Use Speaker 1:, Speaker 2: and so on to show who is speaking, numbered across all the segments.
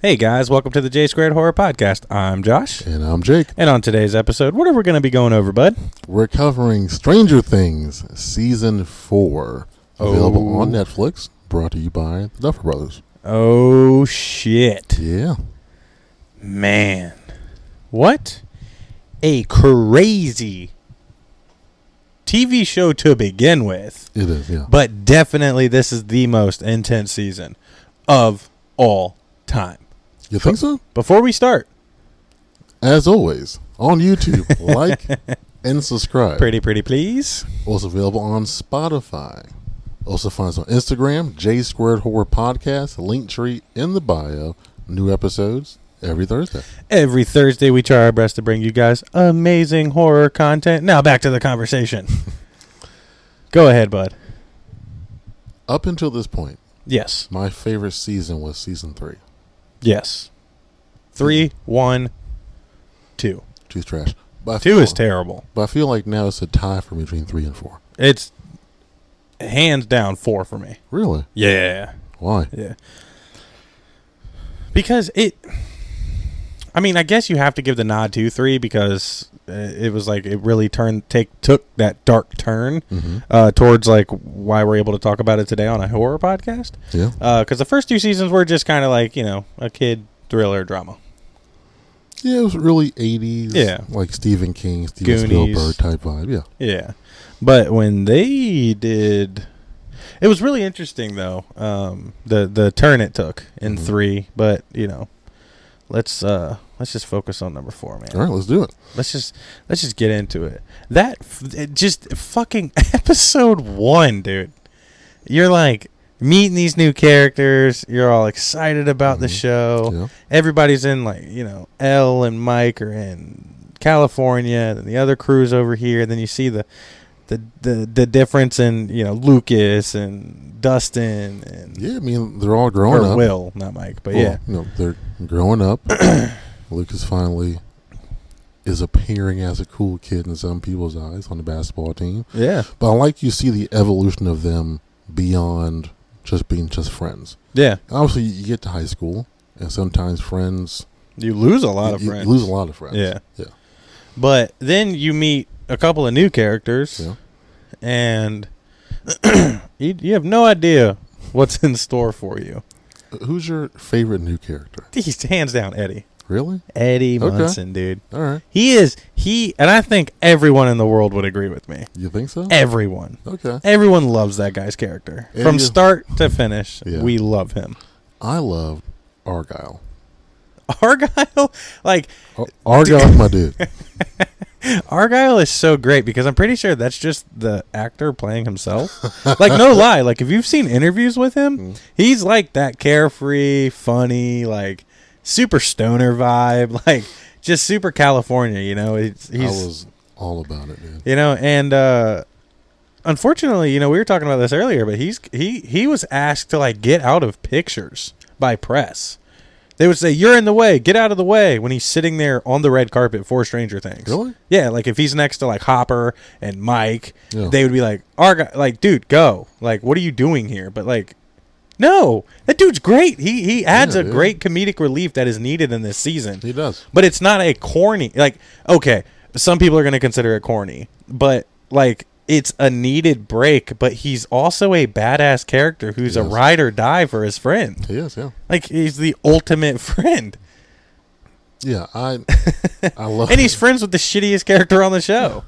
Speaker 1: Hey guys, welcome to the J Squared Horror Podcast. I'm Josh.
Speaker 2: And I'm Jake.
Speaker 1: And on today's episode, what are we going to be going over, bud?
Speaker 2: We're covering Stranger Things Season 4. Available on Netflix. Brought to you by the Duffer Brothers.
Speaker 1: Oh, shit.
Speaker 2: Yeah.
Speaker 1: Man. What a crazy TV show to begin with.
Speaker 2: It is, yeah.
Speaker 1: But definitely this is the most intense season of all time.
Speaker 2: You think so?
Speaker 1: Before we start,
Speaker 2: as always, on YouTube, like and subscribe.
Speaker 1: pretty please.
Speaker 2: Also available on Spotify. Also find us on Instagram, J Squared Horror Podcast, Linktree in the bio. New episodes every Thursday.
Speaker 1: Every Thursday we try our best to bring you guys amazing horror content. Now back to the conversation. Go ahead, bud.
Speaker 2: Up until this point,
Speaker 1: yes,
Speaker 2: my favorite season was Season 3.
Speaker 1: Yes. 3, 1, 2.
Speaker 2: 2's trash. But
Speaker 1: 2 is terrible.
Speaker 2: But I feel like now it's a tie for me between 3 and 4.
Speaker 1: It's hands down 4 for me.
Speaker 2: Really?
Speaker 1: Yeah.
Speaker 2: Why?
Speaker 1: Yeah. Because I mean, I guess you have to give the nod to 3 because it was like it really took that dark turn towards like why we're able to talk about it today on a horror podcast.
Speaker 2: Yeah.
Speaker 1: Because the first 2 seasons were just kind of like, you know, a kid thriller drama.
Speaker 2: Yeah, it was really 80s.
Speaker 1: Yeah.
Speaker 2: Like Stephen King, Steven
Speaker 1: Goonies.
Speaker 2: Spielberg type vibe. Yeah.
Speaker 1: Yeah. But when they did, it was really interesting though. The turn it took in 3, but you know, let's just focus on number 4, man.
Speaker 2: All right, let's do it.
Speaker 1: Let's just get into it. Just fucking episode 1, dude. You're like meeting these new characters. You're all excited about the show.
Speaker 2: Yeah.
Speaker 1: Everybody's in, like, you know, Elle and Mike are in California, and the other crew's over here. Then you see the difference in, you know, Lucas and Dustin and
Speaker 2: Yeah, I mean, they're all growing up.
Speaker 1: Will, not Mike, but
Speaker 2: Well,
Speaker 1: yeah.
Speaker 2: You know, they're growing up. Lucas finally is appearing as a cool kid in some people's eyes on the basketball team.
Speaker 1: Yeah.
Speaker 2: But I like you see the evolution of them beyond just being just friends.
Speaker 1: Yeah.
Speaker 2: Obviously, you get to high school, and sometimes friends...
Speaker 1: You lose a lot of friends.
Speaker 2: You lose a lot of friends.
Speaker 1: Yeah.
Speaker 2: Yeah.
Speaker 1: But then you meet a couple of new characters,
Speaker 2: Yeah.
Speaker 1: and you have no idea what's in store for you.
Speaker 2: Who's your favorite new character?
Speaker 1: He's hands down Eddie.
Speaker 2: Really?
Speaker 1: Eddie
Speaker 2: Okay.
Speaker 1: Munson, dude.
Speaker 2: All right.
Speaker 1: And I think everyone in the world would agree with me.
Speaker 2: You think so?
Speaker 1: Everyone.
Speaker 2: Okay.
Speaker 1: Everyone loves that guy's character.
Speaker 2: Eddie
Speaker 1: From start to finish,
Speaker 2: Yeah.
Speaker 1: we love him.
Speaker 2: I love Argyle.
Speaker 1: Argyle? Like,
Speaker 2: Argyle's my dude.
Speaker 1: Argyle is so great because I'm pretty sure that's just the actor playing himself. Like, no lie. Like, if you've seen interviews with him, he's like that carefree, funny, like, super stoner vibe. Like, just super California, you know? I
Speaker 2: was all about it, dude.
Speaker 1: You know, and unfortunately, you know, we were talking about this earlier, but he was asked to, like, get out of pictures by press. They would say, "You're in the way. Get out of the way." When he's sitting there on the red carpet for Stranger Things.
Speaker 2: Really?
Speaker 1: Yeah. Like if he's next to like Hopper and Mike,
Speaker 2: Yeah.
Speaker 1: they would be like, like, dude, go. Like, what are you doing here? But like, no, that dude's great. He adds a great comedic relief that is needed in this season.
Speaker 2: He does.
Speaker 1: But it's not a corny. Like, okay, some people are going to consider it corny, but like, it's a needed break, but he's also a badass character who's a ride or die for his friend.
Speaker 2: He is, yeah.
Speaker 1: Like, he's the ultimate friend.
Speaker 2: Yeah, I love
Speaker 1: And he's friends with the shittiest character on the show.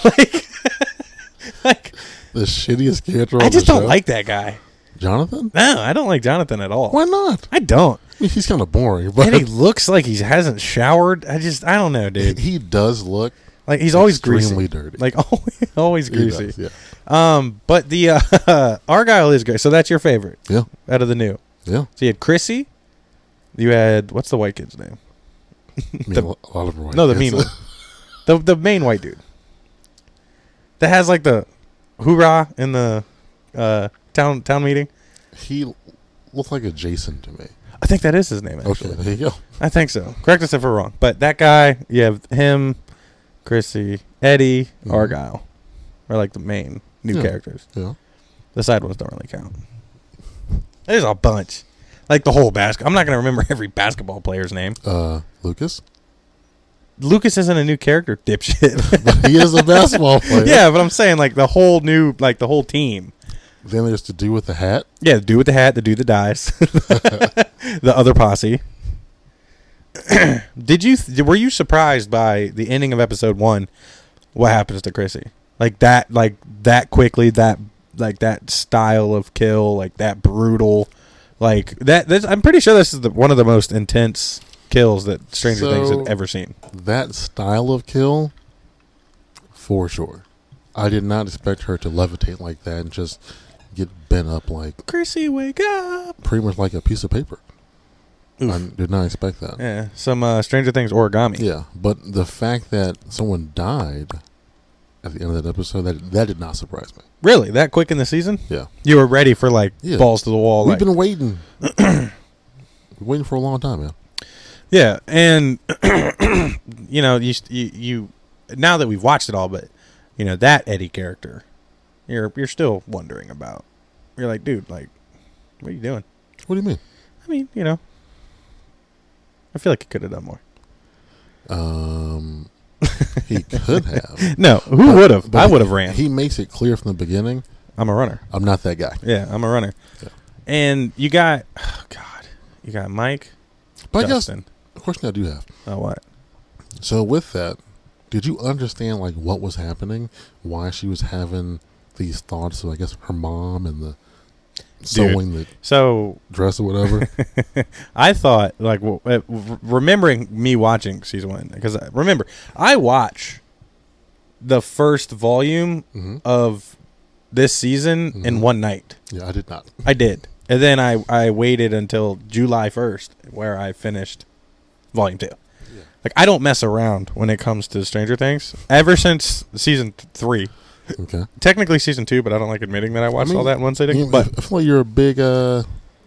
Speaker 1: like
Speaker 2: the shittiest character on the show.
Speaker 1: I just don't like that guy.
Speaker 2: Jonathan?
Speaker 1: No, I don't like Jonathan at all.
Speaker 2: Why not?
Speaker 1: I don't.
Speaker 2: I mean, he's kind of boring, but
Speaker 1: And he looks like he hasn't showered. I don't know, dude.
Speaker 2: he does look
Speaker 1: Like, he's always
Speaker 2: extremely
Speaker 1: greasy.
Speaker 2: dirty.
Speaker 1: Like, always greasy.
Speaker 2: He does, yeah.
Speaker 1: But the Argyle is great. So that's your favorite.
Speaker 2: Yeah.
Speaker 1: Out of the new.
Speaker 2: Yeah.
Speaker 1: So you had Chrissy. You had, what's the white kid's name?
Speaker 2: I mean, a lot of them are white
Speaker 1: No, the
Speaker 2: kids.
Speaker 1: mean one. The main white dude. That has like the hoorah in the town meeting.
Speaker 2: He looks like a Jason to me.
Speaker 1: I think that is his name, actually.
Speaker 2: Okay, there you go.
Speaker 1: I think so. Correct us if we're wrong. But that guy, you have him, Chrissy, Eddie, Argyle. Are like the main new characters.
Speaker 2: Yeah.
Speaker 1: The side ones don't really count. There's a bunch. Like the whole I'm not going to remember every basketball player's name.
Speaker 2: Lucas?
Speaker 1: Lucas isn't a new character, dipshit.
Speaker 2: But he is a basketball player.
Speaker 1: Yeah, but I'm saying like the whole team.
Speaker 2: Then there's the dude with the hat.
Speaker 1: Yeah, the dude with the hat, the dude that dies. The other posse. Were you surprised by the ending of episode 1? What happens to Chrissy? Like that quickly, that style of kill, like that brutal, like that. I'm pretty sure this is one of the most intense kills that Stranger Things had ever seen.
Speaker 2: That style of kill, for sure. I did not expect her to levitate like that and just get bent up like
Speaker 1: Chrissy, wake up.
Speaker 2: Pretty much like a piece of paper.
Speaker 1: Oof.
Speaker 2: I did not expect that.
Speaker 1: Yeah, some Stranger Things origami.
Speaker 2: Yeah, but the fact that someone died at the end of that episode, that did not surprise me.
Speaker 1: Really? That quick in the season?
Speaker 2: Yeah.
Speaker 1: You were ready for balls to the wall.
Speaker 2: We've been waiting. Waiting for a long time, man.
Speaker 1: Yeah, and you now that we've watched it all, but that Eddie character, you're still wondering about. You're like, dude, like, what are you doing?
Speaker 2: What do you mean?
Speaker 1: I mean, I feel like he could have done more.
Speaker 2: He could have.
Speaker 1: No, who would have? I would have ran.
Speaker 2: He makes it clear from the beginning.
Speaker 1: I'm a runner.
Speaker 2: I'm not that guy.
Speaker 1: Yeah, I'm a runner.
Speaker 2: Yeah.
Speaker 1: And you got, you got Mike.
Speaker 2: But
Speaker 1: Dustin.
Speaker 2: I guess a question I do have.
Speaker 1: Oh, what?
Speaker 2: So with that, did you understand like what was happening? Why she was having these thoughts of, I guess, her mom and the sewing the dress or whatever?
Speaker 1: I thought, like, remembering me watching season 1, because remember, I watch the first volume of this season in one night.
Speaker 2: Yeah, I did not.
Speaker 1: I did. And then I waited until July 1st where I finished volume 2. Yeah. Like, I don't mess around when it comes to Stranger Things. Ever since season 3.
Speaker 2: Okay.
Speaker 1: Technically season 2, but I don't like admitting that I watched all that in one sitting. But
Speaker 2: I feel like you're a big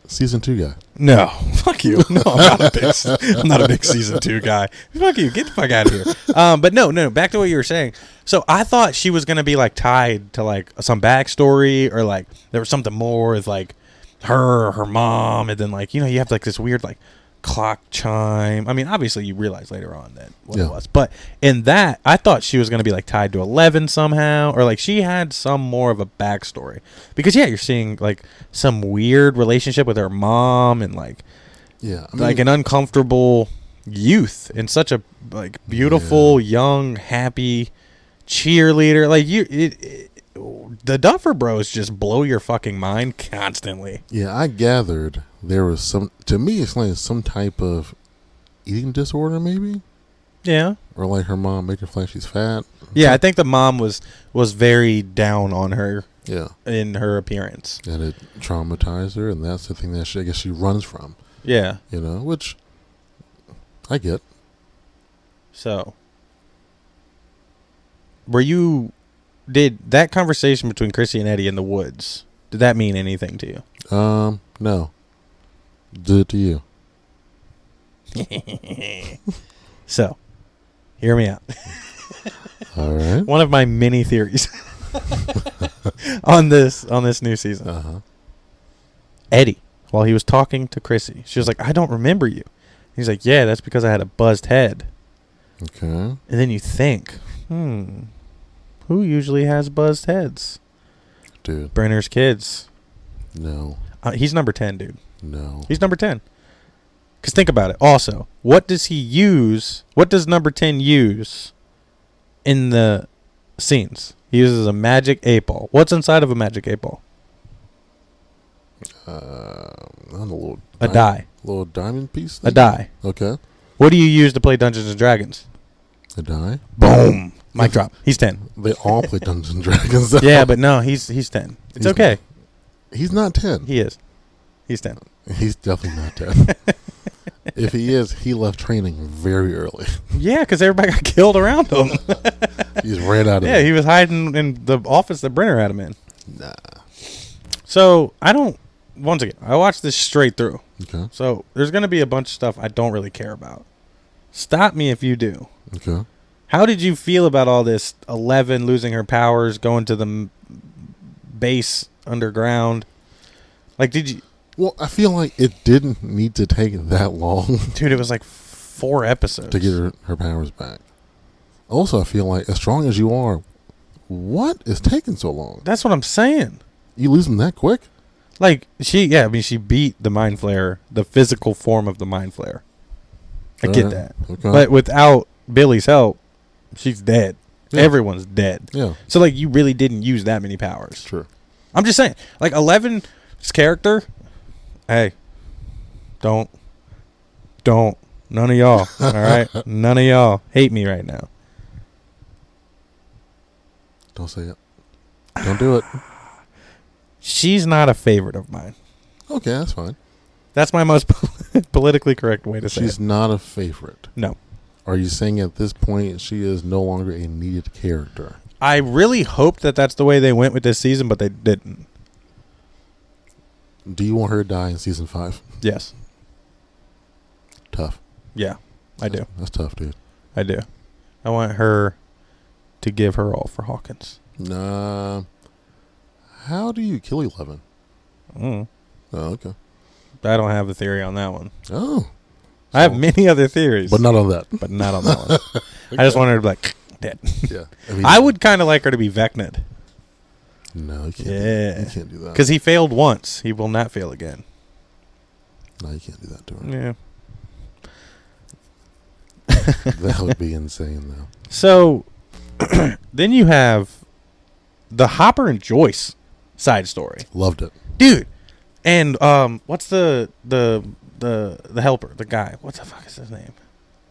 Speaker 2: season 2 guy.
Speaker 1: No, fuck you. No, I'm not a big season 2 guy. Fuck you. Get the fuck out of here. But no. Back to what you were saying. So I thought she was gonna be like tied to like some backstory, or like there was something more with like her mom, and then like you have like this weird like clock chime. I mean, obviously you realize later on that what it was, but in that I thought she was going to be like tied to 11 somehow, or like she had some more of a backstory, because you're seeing like some weird relationship with her mom, and like like an uncomfortable youth in such a like beautiful young happy cheerleader. Like the Duffer Bros just blow your fucking mind constantly.
Speaker 2: Yeah, I gathered there was to me it's like some type of eating disorder maybe.
Speaker 1: Yeah.
Speaker 2: Or like her mom making her feel like she's fat.
Speaker 1: Yeah, I think the mom was very down on her.
Speaker 2: Yeah. In
Speaker 1: her appearance.
Speaker 2: And it traumatized her, and that's the thing that I guess she runs from.
Speaker 1: Yeah.
Speaker 2: Which I get.
Speaker 1: So, did that conversation between Chrissy and Eddie in the woods, did that mean anything to you?
Speaker 2: No. Did it to you?
Speaker 1: So, hear me out.
Speaker 2: All right.
Speaker 1: One of my many theories on this new season.
Speaker 2: Uh-huh.
Speaker 1: Eddie, while he was talking to Chrissy, she was like, "I don't remember you." He's like, "Yeah, that's because I had a buzzed head."
Speaker 2: Okay.
Speaker 1: And then you think, who usually has buzzed heads?
Speaker 2: Dude.
Speaker 1: Brenner's kids.
Speaker 2: No.
Speaker 1: He's number 10, dude.
Speaker 2: No.
Speaker 1: He's number 10. Because think about it. Also, what does he use? What does number 10 use in the scenes? He uses a magic 8-ball. What's inside of a magic 8-ball?
Speaker 2: A
Speaker 1: die.
Speaker 2: Little diamond piece thing?
Speaker 1: A die.
Speaker 2: Okay.
Speaker 1: What do you use to play Dungeons and Dragons?
Speaker 2: A die?
Speaker 1: Boom. Mic drop. He's 10.
Speaker 2: They all play Dungeons and Dragons. Though.
Speaker 1: Yeah, but no, he's 10. It's okay.
Speaker 2: He's not 10.
Speaker 1: He is. He's 10.
Speaker 2: He's definitely not 10. If he is, he left training very early.
Speaker 1: Yeah, because everybody got killed around him.
Speaker 2: He just ran out of
Speaker 1: it. Yeah, he was hiding in the office that Brenner had him in.
Speaker 2: Nah.
Speaker 1: So, once again, I watched this straight through.
Speaker 2: Okay.
Speaker 1: So, there's going to be a bunch of stuff I don't really care about. Stop me if you do.
Speaker 2: Okay.
Speaker 1: How did you feel about all this 11 losing her powers, going to the base underground? Like,
Speaker 2: Well, I feel like it didn't need to take that long.
Speaker 1: Dude, it was like 4 episodes.
Speaker 2: To get her powers back. Also, I feel like as strong as you are, what is taking so long?
Speaker 1: That's what I'm saying.
Speaker 2: You lose them that quick?
Speaker 1: Like, she beat the Mind Flayer, the physical form of the Mind Flayer. I get that. Okay. But without Billy's help, she's dead. Yeah. Everyone's dead.
Speaker 2: Yeah.
Speaker 1: So, like, you really didn't use that many powers.
Speaker 2: True.
Speaker 1: I'm just saying, like, 11's character, hey, don't, none of y'all, all right? None of y'all hate me right now.
Speaker 2: Don't say it. Don't do it.
Speaker 1: She's not a favorite of mine.
Speaker 2: Okay, that's fine.
Speaker 1: That's my most politically correct way to say it.
Speaker 2: She's not a favorite.
Speaker 1: No.
Speaker 2: Are you saying at this point she is no longer a needed character?
Speaker 1: I really hoped that that's the way they went with this season, but they didn't.
Speaker 2: Do you want her to die in season 5?
Speaker 1: Yes.
Speaker 2: Tough.
Speaker 1: Yeah, I do.
Speaker 2: That's tough, dude.
Speaker 1: I do. I want her to give her all for Hawkins.
Speaker 2: Nah. How do you kill 11?
Speaker 1: Oh,
Speaker 2: okay.
Speaker 1: I don't have a theory on that one.
Speaker 2: Oh.
Speaker 1: I have many other theories.
Speaker 2: But not on that.
Speaker 1: But not on that one. Okay. I just want her to be like, dead.
Speaker 2: Yeah.
Speaker 1: I would kind of like her to be Vecna'd.
Speaker 2: No, you can't.
Speaker 1: Yeah.
Speaker 2: You can't do that.
Speaker 1: Because he failed once. He will not fail again.
Speaker 2: No, you can't do that to her.
Speaker 1: Yeah.
Speaker 2: That would be insane, though.
Speaker 1: So, then you have the Hopper and Joyce side story.
Speaker 2: Loved it.
Speaker 1: Dude. And what's the helper, the guy? What the fuck is his name?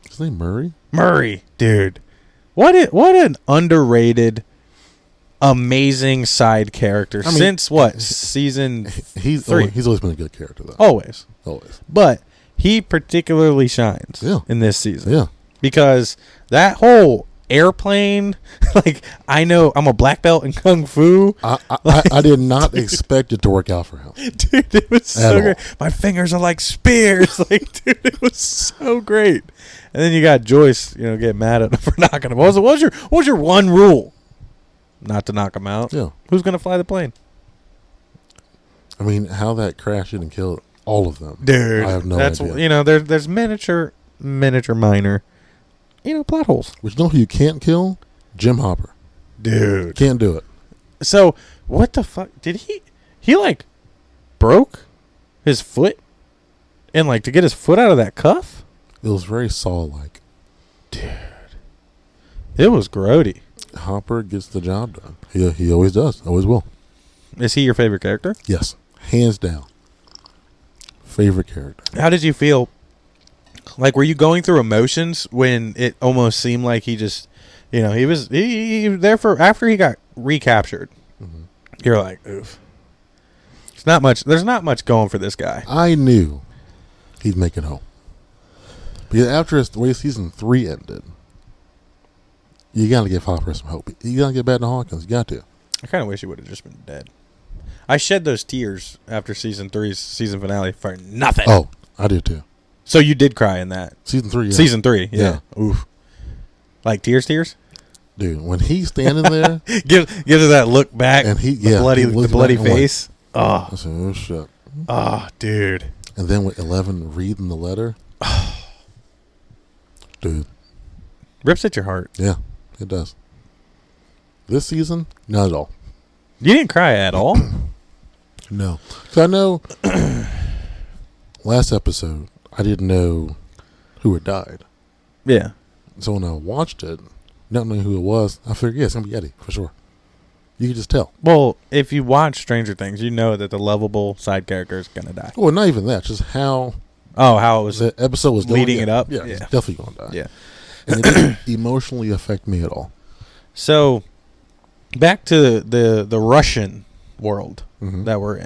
Speaker 2: His name Murray?
Speaker 1: Murray, dude. What an underrated, amazing side character. Since what? Season 3.
Speaker 2: He's always been a good character, though.
Speaker 1: Always. But he particularly shines in this season.
Speaker 2: Yeah.
Speaker 1: Because that whole airplane, like, I know I'm a black belt in Kung Fu.
Speaker 2: I did not expect it to work out for him.
Speaker 1: Dude, it was so great. My fingers are like spears. Like, dude, it was so great. And then you got Joyce, get mad at him for knocking him. What was your one rule? Not to knock him out.
Speaker 2: Yeah.
Speaker 1: Who's going to fly the plane?
Speaker 2: I mean, how that crash didn't kill all of them.
Speaker 1: Dude.
Speaker 2: I have no idea.
Speaker 1: There's miniature minor, plot holes.
Speaker 2: Which who you can't kill? Jim Hopper.
Speaker 1: Dude.
Speaker 2: Can't do it.
Speaker 1: So, what the fuck? Did he like, broke his foot? And, like, to get his foot out of that cuff?
Speaker 2: It was very Saw-like.
Speaker 1: Dude. It was grody.
Speaker 2: Hopper gets the job done. He always does. Always will.
Speaker 1: Is he your favorite character?
Speaker 2: Yes. Hands down. Favorite character.
Speaker 1: How did you feel? Like, were you going through emotions when it almost seemed like he just, he was there for after he got recaptured? Mm-hmm. You're like, oof. There's not much going for this guy.
Speaker 2: I knew he'd make it home. Because after the way season 3 ended, you got to give Hopper some hope. You got to get back to Hawkins. You got to.
Speaker 1: I kind of wish he would have just been dead. I shed those tears after season 3's season finale for nothing.
Speaker 2: Oh, I did too.
Speaker 1: So you did cry in that.
Speaker 2: Season 3, yeah.
Speaker 1: Season 3, yeah. Oof. Like tears?
Speaker 2: Dude, when he's standing there.
Speaker 1: gives her that look back.
Speaker 2: And
Speaker 1: the bloody face.
Speaker 2: I said, oh, shit.
Speaker 1: Oh, dude.
Speaker 2: And then with 11 reading the letter. Dude.
Speaker 1: Rips at your heart.
Speaker 2: Yeah, it does. This season, not at all.
Speaker 1: You didn't cry at all?
Speaker 2: No. So I know last episode, I didn't know who had died.
Speaker 1: Yeah.
Speaker 2: So when I watched it, not knowing who it was, I figured, yeah, it's going to be Eddie, for sure. You could just tell.
Speaker 1: Well, if you watch Stranger Things, you know that the lovable side character is going to die.
Speaker 2: Well, not even that. Just how...
Speaker 1: Oh, how it was...
Speaker 2: The episode was
Speaker 1: leading it up?
Speaker 2: Yeah, it's definitely going to die.
Speaker 1: Yeah.
Speaker 2: And it didn't emotionally affect me at all.
Speaker 1: So, back to the Russian world that we're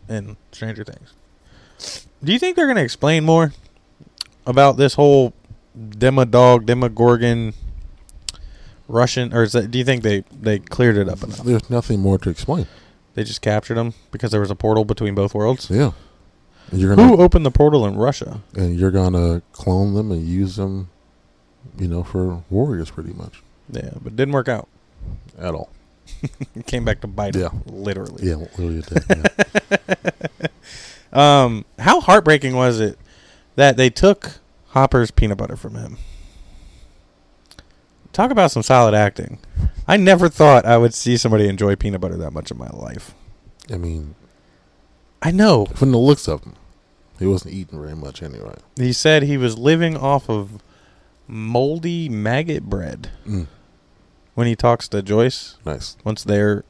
Speaker 1: in Stranger Things. Do you think they're going to explain more about this whole Demogorgon Russian, or do you think they cleared it up enough?
Speaker 2: There's nothing more to explain.
Speaker 1: They just captured them because there was a portal between both worlds?
Speaker 2: Yeah. And
Speaker 1: who opened the portal in Russia?
Speaker 2: And you're going to clone them and use them, for warriors pretty much.
Speaker 1: Yeah, but it didn't work out.
Speaker 2: At all.
Speaker 1: It came back to bite him, literally.
Speaker 2: Yeah, literally it did.
Speaker 1: How heartbreaking was it that they took Hopper's peanut butter from him? Talk about some solid acting. I never thought I would see somebody enjoy peanut butter that much in my life.
Speaker 2: I mean,
Speaker 1: I know.
Speaker 2: From the looks of him, he wasn't eating very much anyway.
Speaker 1: He said he was living off of moldy maggot bread when he talks to Joyce.
Speaker 2: Nice.
Speaker 1: Once they're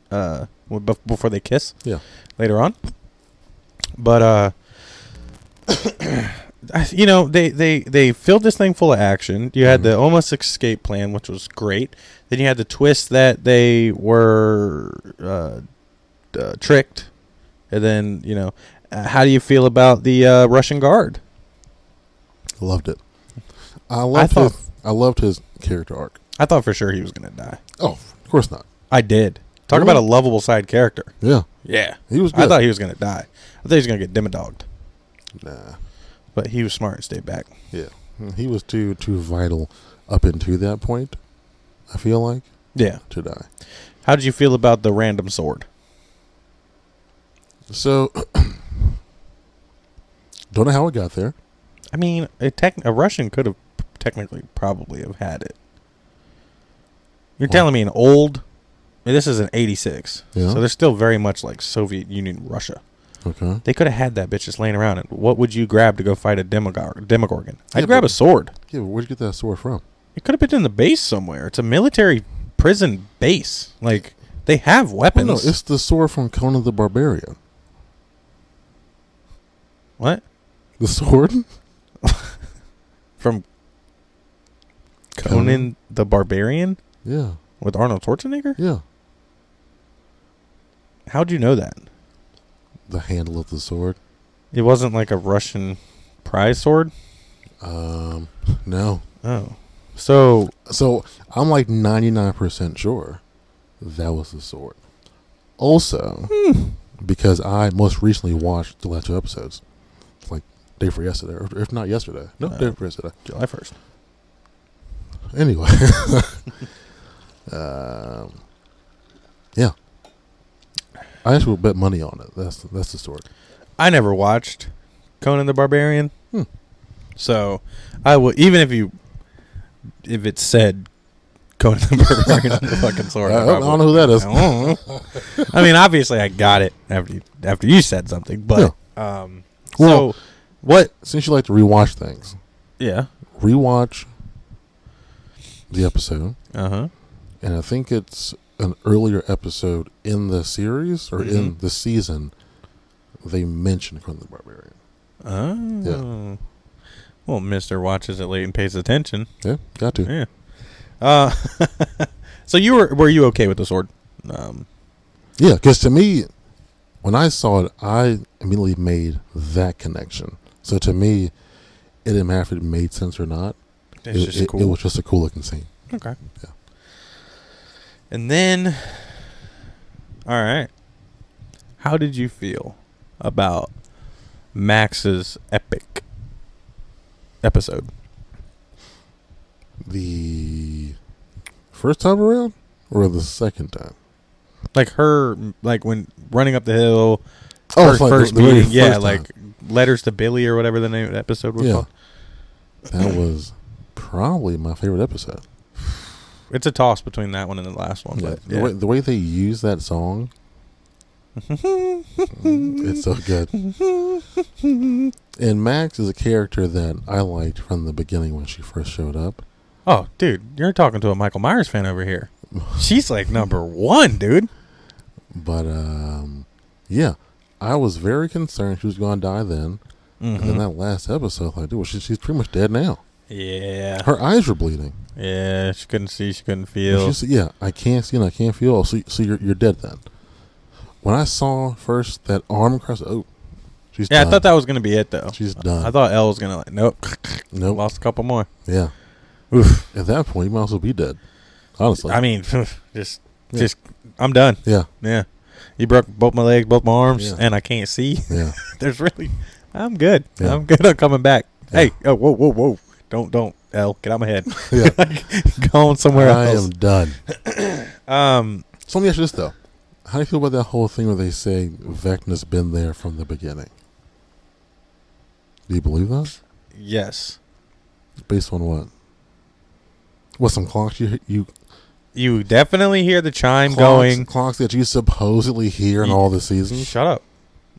Speaker 1: before they kiss.
Speaker 2: Yeah.
Speaker 1: Later on. But you know, they filled this thing full of action. You had the almost escape plan, which was great. Then you had the twist that they were tricked. And then, you know, how do you feel about the Russian guard?
Speaker 2: Loved it. I loved his character arc.
Speaker 1: I thought for sure he was going to die.
Speaker 2: Oh, of course not.
Speaker 1: I did. Talk about a lovable side character.
Speaker 2: Yeah.
Speaker 1: Yeah.
Speaker 2: He was good.
Speaker 1: I thought he was going to die. I thought he was going to get demodogged.
Speaker 2: Nah. But
Speaker 1: he was smart and stayed back.
Speaker 2: Yeah. He was too vital up into that point, I feel like.
Speaker 1: Yeah.
Speaker 2: To die.
Speaker 1: How did you feel about the random sword?
Speaker 2: So, don't know how it got there.
Speaker 1: I mean, a Russian could have technically probably have had it. You're telling me an old... I mean, this is an 86.
Speaker 2: Yeah.
Speaker 1: So they're still very much like Soviet Union Russia.
Speaker 2: Okay.
Speaker 1: They could have had that bitch just laying around. And what would you grab to go fight a Demogorgon? I'd grab a sword.
Speaker 2: Yeah, but where'd you get that sword from?
Speaker 1: It could have been in the base somewhere. It's a military prison base. Like, they have weapons.
Speaker 2: Oh, no, it's the sword from Conan the Barbarian.
Speaker 1: What?
Speaker 2: The sword?
Speaker 1: From Conan the Barbarian?
Speaker 2: Yeah.
Speaker 1: With Arnold Schwarzenegger?
Speaker 2: Yeah.
Speaker 1: How'd you know that?
Speaker 2: The handle of the sword.
Speaker 1: It wasn't like a Russian prize sword?
Speaker 2: No.
Speaker 1: Oh. So
Speaker 2: I'm like 99% sure that was the sword. Also, because I most recently watched the last 2 episodes. It's like day for yesterday, or if not yesterday. No, day for yesterday.
Speaker 1: July 1st.
Speaker 2: Anyway. Yeah. I actually will bet money on it. That's the sword.
Speaker 1: I never watched Conan the Barbarian. So I would, even if it said Conan the Barbarian on the fucking sword.
Speaker 2: I don't know who that is.
Speaker 1: I mean, obviously I got it after you said something, but
Speaker 2: well,
Speaker 1: so what?
Speaker 2: Since you like to rewatch things,
Speaker 1: yeah,
Speaker 2: rewatch the episode.
Speaker 1: And
Speaker 2: I think it's an earlier episode in the series or in the season. They mention Conan the Barbarian.
Speaker 1: Oh,
Speaker 2: yeah.
Speaker 1: Well, Mister watches it late and pays attention.
Speaker 2: Yeah, got to.
Speaker 1: Yeah. So were you okay with the sword?
Speaker 2: Yeah, because to me, when I saw it, I immediately made that connection. So to me, it didn't matter if it made sense or not. It was just a cool looking scene.
Speaker 1: Okay.
Speaker 2: Yeah.
Speaker 1: And then, all right, how did you feel about Max's epic episode?
Speaker 2: The first time around or the second time?
Speaker 1: Like when running up the hill,
Speaker 2: first meeting,
Speaker 1: like Letters to Billy or whatever the name of the episode was called.
Speaker 2: That was probably my favorite episode.
Speaker 1: It's a toss between that one and the last one.
Speaker 2: Yeah.
Speaker 1: But
Speaker 2: the way they use that song, it's so good. And Max is a character that I liked from the beginning when she first showed up.
Speaker 1: Oh, dude, you're talking to a Michael Myers fan over here. She's like number 1, dude.
Speaker 2: But, yeah, I was very concerned she was going to die then. And then that last episode, like, dude, she's pretty much dead now.
Speaker 1: Yeah.
Speaker 2: Her eyes were bleeding.
Speaker 1: Yeah, she couldn't see, she couldn't feel.
Speaker 2: I can't see and I can't feel. So you're dead then. When I saw first that arm across, she's done.
Speaker 1: I thought that was going to be it, though.
Speaker 2: She's done.
Speaker 1: I thought Elle was going to, nope. Lost a couple more.
Speaker 2: Yeah.
Speaker 1: Oof.
Speaker 2: At that point, you might as well be dead. Honestly.
Speaker 1: I mean, just, I'm done.
Speaker 2: Yeah.
Speaker 1: Yeah. You broke both my legs, both my arms, and I can't see.
Speaker 2: Yeah.
Speaker 1: I'm good.
Speaker 2: Yeah.
Speaker 1: I'm good on coming back.
Speaker 2: Yeah.
Speaker 1: Hey, whoa. Don't, Elle, get out my head.
Speaker 2: Yeah.
Speaker 1: Go on somewhere else.
Speaker 2: I am done. So let me ask you this, though. How do you feel about that whole thing where they say Vecna's been there from the beginning? Do you believe that?
Speaker 1: Yes.
Speaker 2: Based on what? What, some clocks
Speaker 1: You definitely hear the chime going.
Speaker 2: Clocks that you supposedly hear in all the seasons?
Speaker 1: Shut up.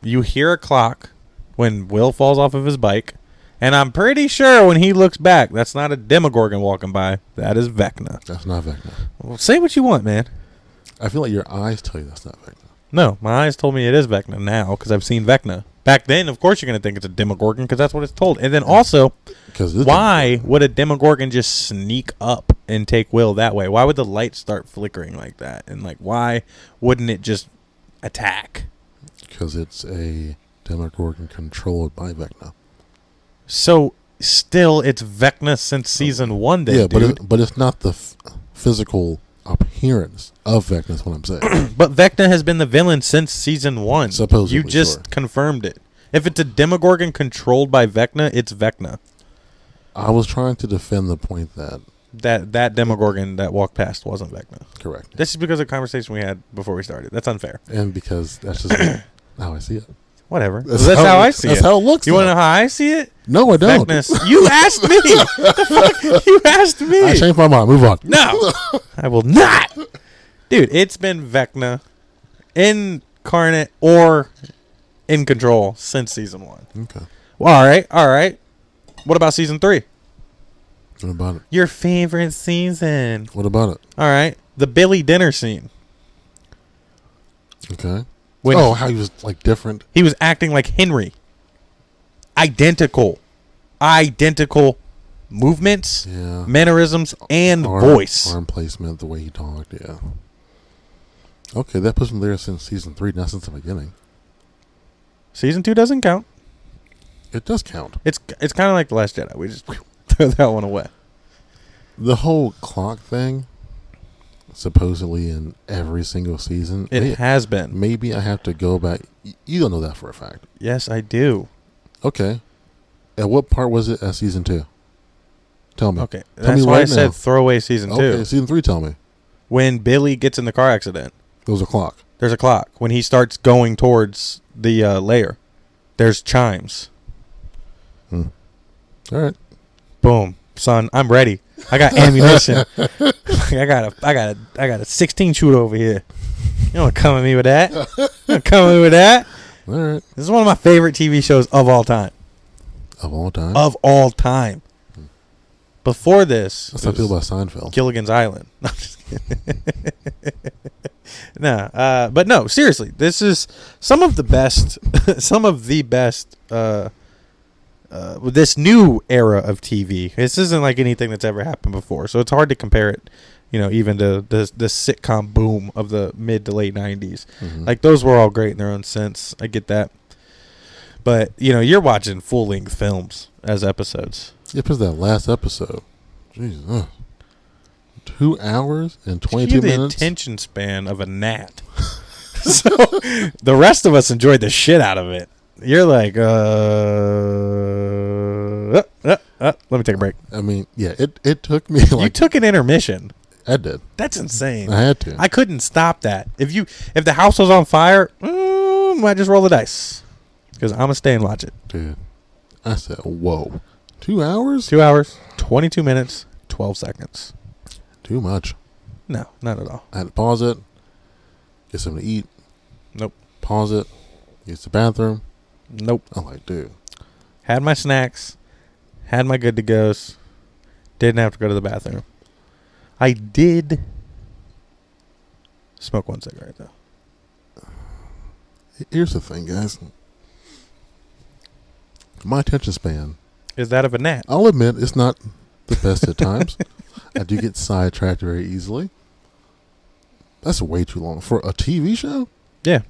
Speaker 1: You hear a clock when Will falls off of his bike, and I'm pretty sure when he looks back, that's not a Demogorgon walking by. That is Vecna.
Speaker 2: That's not Vecna.
Speaker 1: Well, say what you want, man.
Speaker 2: I feel like your eyes tell you that's not Vecna.
Speaker 1: No, my eyes told me it is Vecna now because I've seen Vecna. Back then, of course, you're going to think it's a Demogorgon because that's what it's told. And then also, why would a Demogorgon just sneak up and take Will that way? Why would the light start flickering like that? And like, why wouldn't it just attack?
Speaker 2: Because it's a Demogorgon controlled by Vecna.
Speaker 1: So, still, it's Vecna since season 1 then,
Speaker 2: yeah,
Speaker 1: dude.
Speaker 2: but it's not the physical appearance of Vecna is what I'm saying.
Speaker 1: But Vecna has been the villain since season 1.
Speaker 2: Supposedly,
Speaker 1: you just confirmed it. If it's a Demogorgon controlled by Vecna, it's Vecna.
Speaker 2: I was trying to defend the point
Speaker 1: that Demogorgon that walked past wasn't Vecna.
Speaker 2: Correct.
Speaker 1: This is because of the conversation we had before we started. That's unfair.
Speaker 2: And because that's just how I see it.
Speaker 1: Whatever. That's how I see it.
Speaker 2: That's how it looks.
Speaker 1: You want to know how I see it?
Speaker 2: No, I don't.
Speaker 1: You asked me. The fuck? You asked me.
Speaker 2: I changed my mind. Move on.
Speaker 1: No, I will not. Dude, it's been Vecna incarnate or in control since season 1.
Speaker 2: Okay.
Speaker 1: Well, all right. What about season 3?
Speaker 2: What about it?
Speaker 1: Your favorite season.
Speaker 2: What about it?
Speaker 1: All right. The Billy dinner scene.
Speaker 2: Okay. How he was like different.
Speaker 1: He was acting like Henry. Identical movements, mannerisms, and voice.
Speaker 2: Arm placement, the way he talked, yeah. Okay, that puts him there since season 3, not since the beginning.
Speaker 1: Season 2 doesn't count.
Speaker 2: It does count.
Speaker 1: It's kind of like The Last Jedi. We just throw that one away.
Speaker 2: The whole clock thing, supposedly in every single season.
Speaker 1: It has been.
Speaker 2: Maybe I have to go back. You don't know that for a fact.
Speaker 1: Yes, I do.
Speaker 2: Okay. At what part was it at season 2? Tell me.
Speaker 1: Okay. That's why I said throw away season 2.
Speaker 2: Okay, season 3, tell me.
Speaker 1: When Billy gets in the car accident.
Speaker 2: There's a clock.
Speaker 1: There's a clock. When he starts going towards the lair, there's chimes.
Speaker 2: All right.
Speaker 1: Boom. Son, I'm ready. I got ammunition. I got a 16 shooter over here. You don't come at me with that. You don't come at me with that.
Speaker 2: All right.
Speaker 1: This is one of my favorite TV shows of all time.
Speaker 2: Of all time?
Speaker 1: Of all time. Before this,
Speaker 2: that's how I feel about Seinfeld.
Speaker 1: Gilligan's Island. No, I'm just kidding. Nah, but no, seriously, this is some of the best. This new era of TV. This isn't like anything that's ever happened before, so it's hard to compare it. Even to the sitcom boom of the mid to late 90s. Mm-hmm. Like those were all great in their own sense. I get that, but you're watching full length films as episodes.
Speaker 2: Yeah, because that last episode, Jesus, 2 hours and 22 minutes.
Speaker 1: The attention span of a gnat. So the rest of us enjoyed the shit out of it. You're like, let me take a break.
Speaker 2: I mean, yeah, it took me.
Speaker 1: You took an intermission.
Speaker 2: I did.
Speaker 1: That's insane.
Speaker 2: I had to.
Speaker 1: I couldn't stop that. If the house was on fire, might just roll the dice because I'm gonna stay and watch it.
Speaker 2: Dude, I said, whoa, 2 hours?
Speaker 1: 2 hours, 22 minutes, 12 seconds.
Speaker 2: Too much.
Speaker 1: No, not at all.
Speaker 2: I had to pause it, get something to eat.
Speaker 1: Nope.
Speaker 2: Pause it, use the bathroom.
Speaker 1: Nope.
Speaker 2: I'm like, dude.
Speaker 1: Had my snacks, had my good to goes, didn't have to go to the bathroom. I did smoke one cigarette though.
Speaker 2: Here's the thing, guys. My attention span
Speaker 1: is that of a gnat.
Speaker 2: I'll admit it's not the best at times. I do get sidetracked very easily. That's way too long for a TV show.
Speaker 1: Yeah.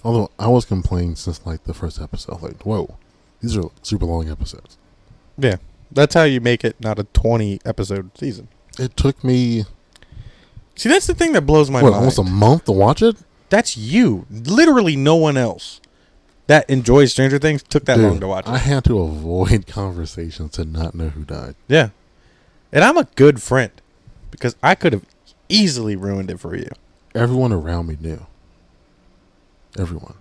Speaker 2: Although I was complaining since like the first episode, like, whoa, these are super long episodes.
Speaker 1: Yeah, that's how you make it not a 20 episode season.
Speaker 2: It took me.
Speaker 1: See, that's the thing that blows my mind.
Speaker 2: Almost a month to watch it?
Speaker 1: That's you. Literally no one else that enjoys Stranger Things took that long to watch it.
Speaker 2: I had to avoid conversations to not know who died.
Speaker 1: Yeah. And I'm a good friend because I could have easily ruined it for you.
Speaker 2: Everyone around me knew. Everyone.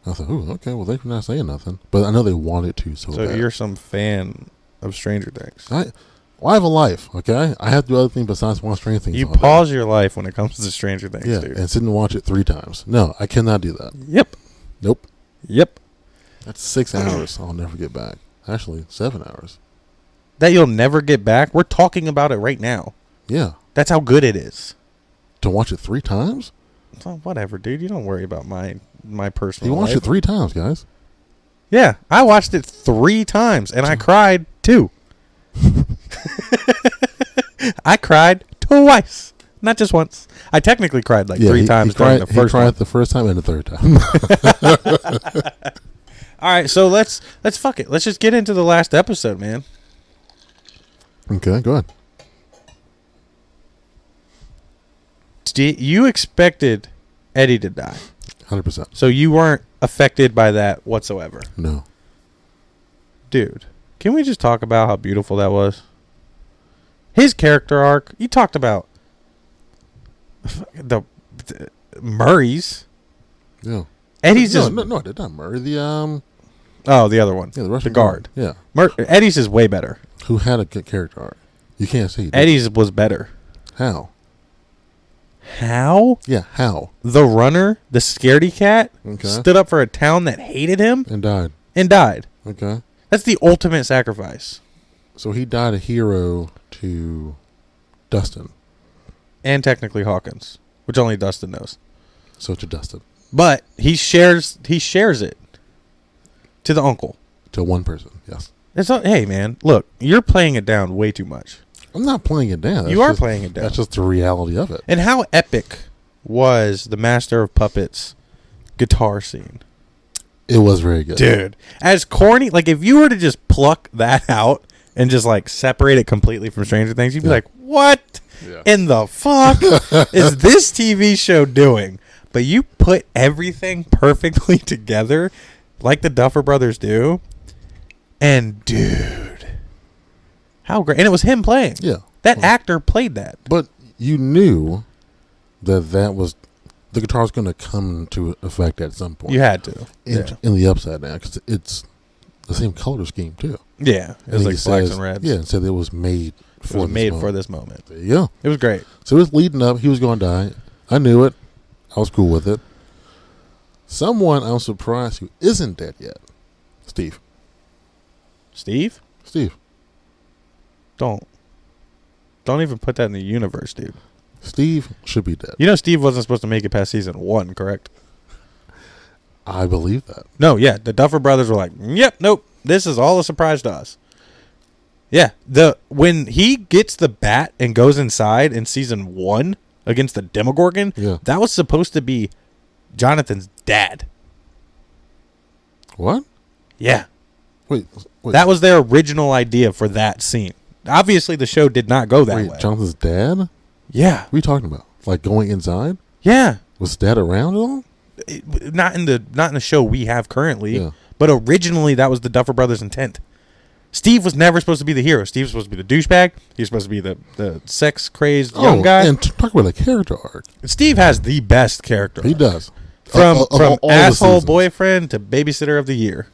Speaker 2: I thought, ooh, okay, well, they're not saying nothing. But I know they wanted to, so
Speaker 1: So
Speaker 2: bad.
Speaker 1: you're some fan of Stranger Things.
Speaker 2: I have a life, okay? I have to do other things besides watch Stranger Things.
Speaker 1: You pause your life when it comes to Stranger Things,
Speaker 2: yeah,
Speaker 1: dude.
Speaker 2: and sit and watch it 3 times. No, I cannot do that.
Speaker 1: Yep.
Speaker 2: Nope.
Speaker 1: Yep.
Speaker 2: That's 6 hours I'll never get back. Actually, 7 hours.
Speaker 1: That you'll never get back? We're talking about it right now.
Speaker 2: Yeah.
Speaker 1: That's how good it is.
Speaker 2: To watch it 3 times?
Speaker 1: Oh, whatever, dude. You don't worry about my personal
Speaker 2: You watched
Speaker 1: life.
Speaker 2: it 3 times, guys.
Speaker 1: Yeah, I watched it 3 times, and I cried 2. I cried twice, not just once. I technically cried like 3 times during the first
Speaker 2: He cried
Speaker 1: one.
Speaker 2: the first time and the third time.
Speaker 1: All right, so let's fuck it. Let's just get into the last episode, man.
Speaker 2: Okay, go ahead.
Speaker 1: You expected Eddie to die.
Speaker 2: 100%.
Speaker 1: So you weren't affected by that whatsoever.
Speaker 2: No.
Speaker 1: Dude, can we just talk about how beautiful that was? His character arc. You talked about the Murray's.
Speaker 2: Yeah.
Speaker 1: Eddie's just
Speaker 2: No, I did not. Murray, the
Speaker 1: other one.
Speaker 2: Yeah, the Russian
Speaker 1: guard.
Speaker 2: Yeah.
Speaker 1: Eddie's is way better.
Speaker 2: Who had a good character arc? You can't see.
Speaker 1: Eddie's was better.
Speaker 2: How?
Speaker 1: How?
Speaker 2: Yeah, how?
Speaker 1: The runner, the scaredy cat,
Speaker 2: Okay.
Speaker 1: stood up for a town that hated him
Speaker 2: And died.
Speaker 1: and died.
Speaker 2: Okay.
Speaker 1: That's the ultimate sacrifice.
Speaker 2: So he died a hero to Dustin.
Speaker 1: And technically Hawkins, which only Dustin knows.
Speaker 2: So to Dustin.
Speaker 1: But he shares it to the uncle.
Speaker 2: To one person, yes.
Speaker 1: Hey, man, look, you're playing it down way too much.
Speaker 2: I'm not playing it down.
Speaker 1: You are playing it down.
Speaker 2: That's just the reality of it.
Speaker 1: And how epic was the Master of Puppets guitar scene?
Speaker 2: It was very good.
Speaker 1: Dude, as corny, like if you were to just pluck that out and just like separate it completely from Stranger Things, you'd be like, what in the fuck is this TV show doing? But you put everything perfectly together like the Duffer Brothers do. And dude, how great. And it was him playing.
Speaker 2: Yeah.
Speaker 1: That actor played that.
Speaker 2: But you knew that was the guitar was going to come to effect at some point.
Speaker 1: You had to.
Speaker 2: In the Upside Down, because it's the same color scheme too.
Speaker 1: Yeah, it was like blacks and reds.
Speaker 2: Yeah, and said it was made for
Speaker 1: this moment.
Speaker 2: There you go.
Speaker 1: It was great.
Speaker 2: So it was leading up. He was going to die. I knew it. I was cool with it. Someone I'm surprised who isn't dead yet. Steve.
Speaker 1: Steve?
Speaker 2: Steve.
Speaker 1: Don't even put that in the universe, dude.
Speaker 2: Steve should be dead.
Speaker 1: You know Steve wasn't supposed to make it past season 1, correct?
Speaker 2: I believe that.
Speaker 1: No, yeah. The Duffer Brothers were like, yep, nope. This is all a surprise to us. Yeah. When he gets the bat and goes inside in season 1 against the Demogorgon, that was supposed to be Jonathan's dad.
Speaker 2: What?
Speaker 1: Yeah.
Speaker 2: Wait.
Speaker 1: That was their original idea for that scene. Obviously, the show did not go that way.
Speaker 2: Jonathan's dad?
Speaker 1: Yeah.
Speaker 2: What are you talking about? Like going inside?
Speaker 1: Yeah.
Speaker 2: Was dad around at all?
Speaker 1: Not in the show we have currently.
Speaker 2: Yeah.
Speaker 1: But originally, that was the Duffer Brothers' intent. Steve was never supposed to be the hero. Steve was supposed to be the douchebag. He was supposed to be the sex-crazed young guy.
Speaker 2: And talk about a character arc.
Speaker 1: Steve has the best character arc.
Speaker 2: He does.
Speaker 1: From asshole boyfriend to babysitter of the year.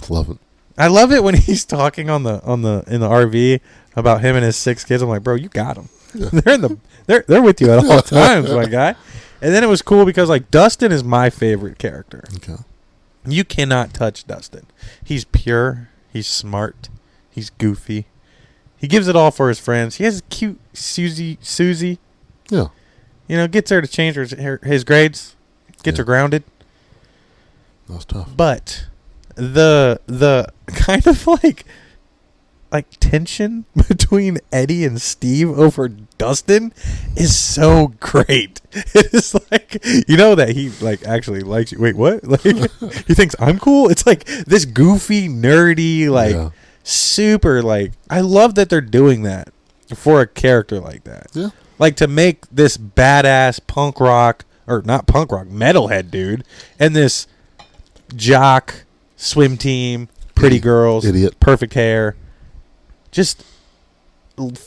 Speaker 2: Love it.
Speaker 1: I love it when he's talking in the RV about him and his 6 kids. I'm like, bro, you got them. Yeah. They're with you at all times, my guy. And then it was cool because like Dustin is my favorite character.
Speaker 2: Okay.
Speaker 1: You cannot touch Dustin. He's pure. He's smart. He's goofy. He gives it all for his friends. He has a cute Susie.
Speaker 2: Yeah.
Speaker 1: You know, gets her to change his grades. Gets her grounded.
Speaker 2: That was tough.
Speaker 1: But the kind of like tension between Eddie and Steve over Dustin is so great. It's like, you know that he like actually likes you. Wait, what? Like he thinks I'm cool? It's like this goofy, nerdy, like super like I love that they're doing that for a character like that.
Speaker 2: Yeah.
Speaker 1: Like to make this badass punk rock or not punk rock, metalhead dude and this jock swim team, pretty girls, perfect hair. Just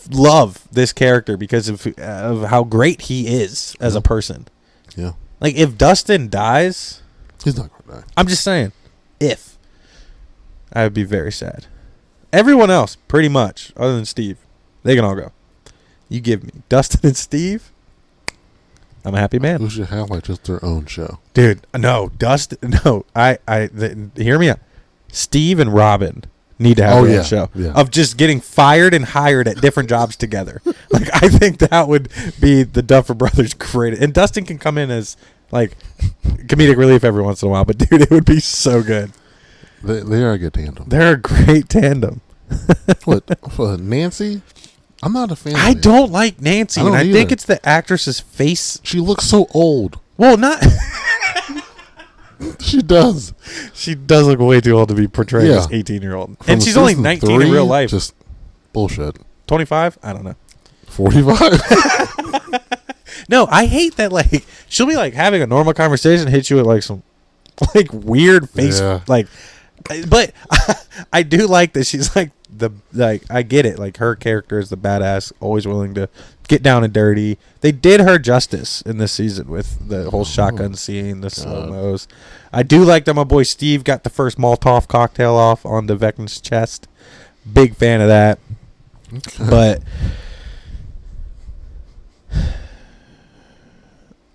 Speaker 1: love this character because of how great he is as a person.
Speaker 2: Yeah.
Speaker 1: Like if Dustin dies,
Speaker 2: He's not going to die.
Speaker 1: I'm just saying, if. I would be very sad. Everyone else, pretty much, other than Steve, they can all go. You give me Dustin and Steve, I'm a happy man.
Speaker 2: Who should have like just their own show?
Speaker 1: Dude, no, Dustin, no. Hear me out. Steve and Robin need to have their own show of just getting fired and hired at different jobs together. Like, I think that would be the Duffer Brothers great. And Dustin can come in as like comedic relief every once in a while, but dude, it would be so good.
Speaker 2: They are a good tandem.
Speaker 1: They're a great tandem.
Speaker 2: What, Nancy? I'm not a fan of
Speaker 1: I don't like Nancy, and I think it's the actress's face.
Speaker 2: She looks so old.
Speaker 1: Well, not...
Speaker 2: She does.
Speaker 1: She does look way too old to be portrayed as 18-year-old. And she's only 19 in real life.
Speaker 2: Just bullshit.
Speaker 1: 25? I don't know.
Speaker 2: 45?
Speaker 1: No, I hate that, like, she'll be, like, having a normal conversation, hit you with, like, some, like, weird face, like... But I do like that she's like I get it. Like, her character is the badass, always willing to get down and dirty. They did her justice in this season with the whole shotgun scene, the slow-mos. I do like that my boy Steve got the first Molotov cocktail off on the Vecna's chest. Big fan of that. Okay. But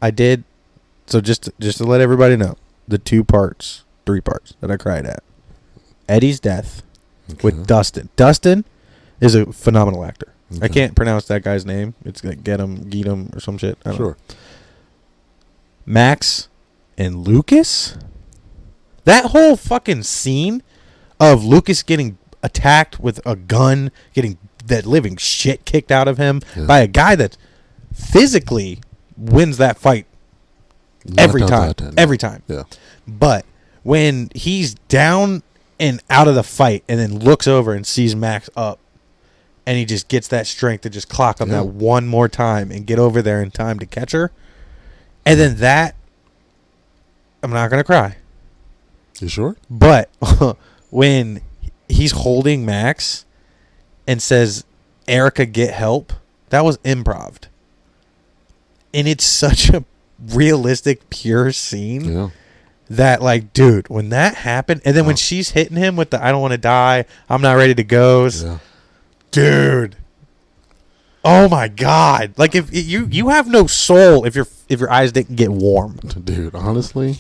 Speaker 1: I did, so just to let everybody know, the 3 parts that I cried at. Eddie's death with Dustin. Dustin is a phenomenal actor. Okay. I can't pronounce that guy's name. It's like Get him, or some shit. I don't know. Max and Lucas. That whole fucking scene of Lucas getting attacked with a gun, getting that living shit kicked out of him by a guy that physically wins that fight every time. Every time.
Speaker 2: Yeah.
Speaker 1: But when he's down and out of the fight and then looks over and sees Max up, and he just gets that strength to just clock him that one more time and get over there in time to catch her. And then that, I'm not going to cry.
Speaker 2: You sure?
Speaker 1: But when he's holding Max and says, Erica, get help, that was improv. And it's such a realistic, pure scene.
Speaker 2: Yeah.
Speaker 1: That, like, dude, when that happened, and then when she's hitting him with the I don't want to die, I'm not ready to go. Dude. Oh my God. Like, if you have no soul if your eyes didn't get warm.
Speaker 2: Dude, honestly,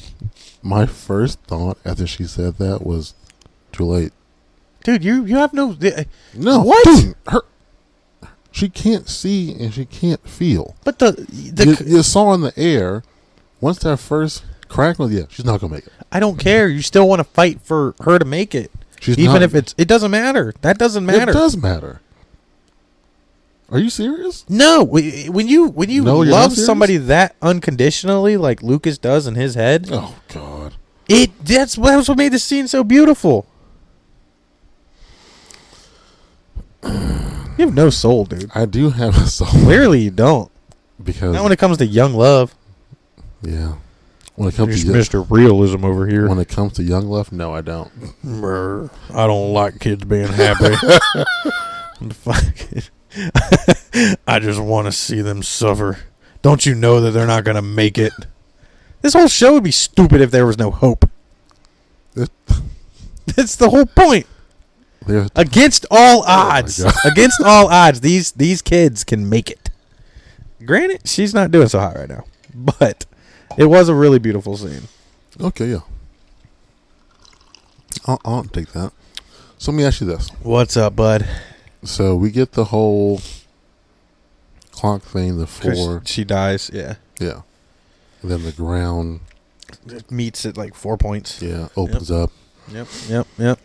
Speaker 2: my first thought after she said that was too late.
Speaker 1: Dude, you have no
Speaker 2: what? Dude, she can't see and she can't feel.
Speaker 1: But
Speaker 2: you saw in the air once that first crack was, she's not gonna make it.
Speaker 1: I don't care. You still want to fight for her to make it. Even if it doesn't matter. That doesn't matter.
Speaker 2: It does matter. Are you serious?
Speaker 1: No. When you love somebody that unconditionally, like Lucas does in his head.
Speaker 2: Oh God.
Speaker 1: That's what made the scene so beautiful. You have no soul, dude.
Speaker 2: I do have a soul.
Speaker 1: Clearly you don't.
Speaker 2: Because
Speaker 1: not when it comes to young love.
Speaker 2: Yeah. When it comes
Speaker 1: to Mr. Realism over here.
Speaker 2: When it comes to young love, no, I don't.
Speaker 1: I don't like kids being happy. I just want to see them suffer. Don't you know that they're not going to make it? This whole show would be stupid if there was no hope. That's the whole point. Against all odds. Against all odds, these kids can make it. Granted, she's not doing so hot right now. But it was a really beautiful scene.
Speaker 2: Okay, yeah. I'll take that. So let me ask you this.
Speaker 1: What's up, bud?
Speaker 2: So we get the whole clock thing, the 4.
Speaker 1: She dies, yeah.
Speaker 2: Yeah. And then the ground.
Speaker 1: It meets at like 4 points.
Speaker 2: Yeah, opens up.
Speaker 1: Yep.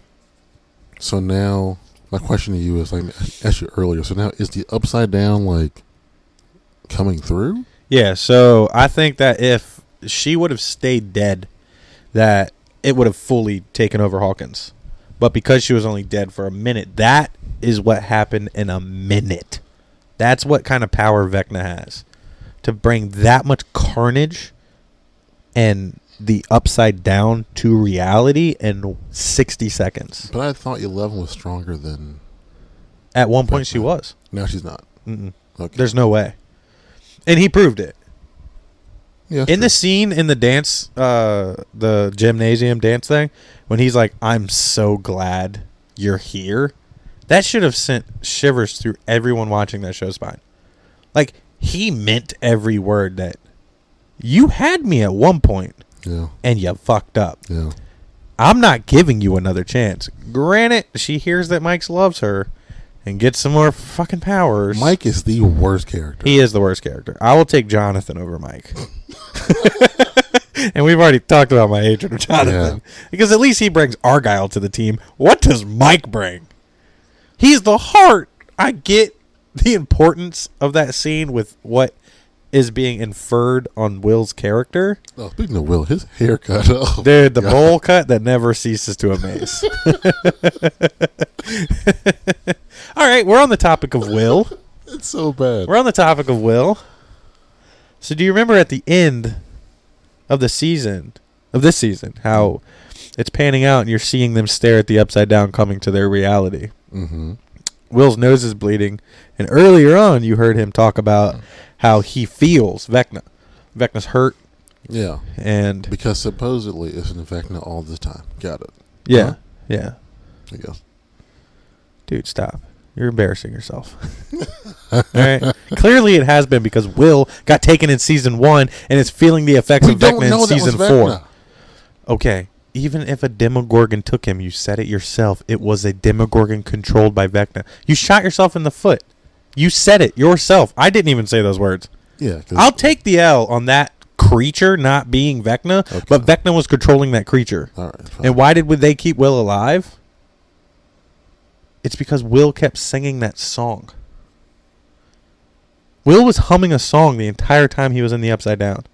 Speaker 2: So now, my question to you is, like I asked you earlier, so now is the upside down, like, coming through?
Speaker 1: Yeah, so I think that if she would have stayed dead, that it would have fully taken over Hawkins. But because she was only dead for a minute, that is what happened in a minute. That's what kind of power Vecna has. To bring that much carnage and the upside down to reality in 60 seconds.
Speaker 2: But I thought 11 was stronger than...
Speaker 1: At one point she was.
Speaker 2: Now she's not.
Speaker 1: Mm-mm. Okay. There's no way. And he proved it.
Speaker 2: Yeah,
Speaker 1: in the scene in the dance, the gymnasium dance thing, when he's like, "I'm so glad you're here," that should have sent shivers through everyone watching that show's spine. Like, he meant every word that you had me at one point, and you fucked up.
Speaker 2: Yeah.
Speaker 1: I'm not giving you another chance. Granted, she hears that Mike loves her and gets some more fucking powers.
Speaker 2: Mike is the worst character.
Speaker 1: He is the worst character. I will take Jonathan over Mike. And we've already talked about my hatred of Jonathan. Yeah. Because at least he brings Argyle to the team. What does Mike bring? He's the heart. I get the importance of that scene with what is being inferred on Will's character.
Speaker 2: Oh, speaking of Will, his haircut. Oh,
Speaker 1: dude, the bowl cut that never ceases to amaze. All right, we're on the topic of Will.
Speaker 2: It's so bad.
Speaker 1: We're on the topic of Will. So do you remember at the end of this season, how it's panning out and you're seeing them stare at the Upside Down coming to their reality?
Speaker 2: Mm-hmm.
Speaker 1: Will's nose is bleeding, and earlier on you heard him talk about how he feels Vecna. Vecna's hurt.
Speaker 2: Yeah.
Speaker 1: And
Speaker 2: because supposedly it's in Vecna all the time. Got it.
Speaker 1: Yeah.
Speaker 2: Huh?
Speaker 1: Yeah.
Speaker 2: I guess.
Speaker 1: Dude, stop. You're embarrassing yourself. All right. Clearly it has been because Will got taken in season 1 and is feeling the effects of Vecna in season 4. Okay. Even if a Demogorgon took him, you said it yourself. It was a Demogorgon controlled by Vecna. You shot yourself in the foot. You said it yourself. I didn't even say those words.
Speaker 2: Yeah.
Speaker 1: I'll take the L on that creature not being Vecna, okay. But Vecna was controlling that creature.
Speaker 2: All right. Fine.
Speaker 1: And why would they keep Will alive? It's because Will kept singing that song. Will was humming a song the entire time he was in the Upside Down.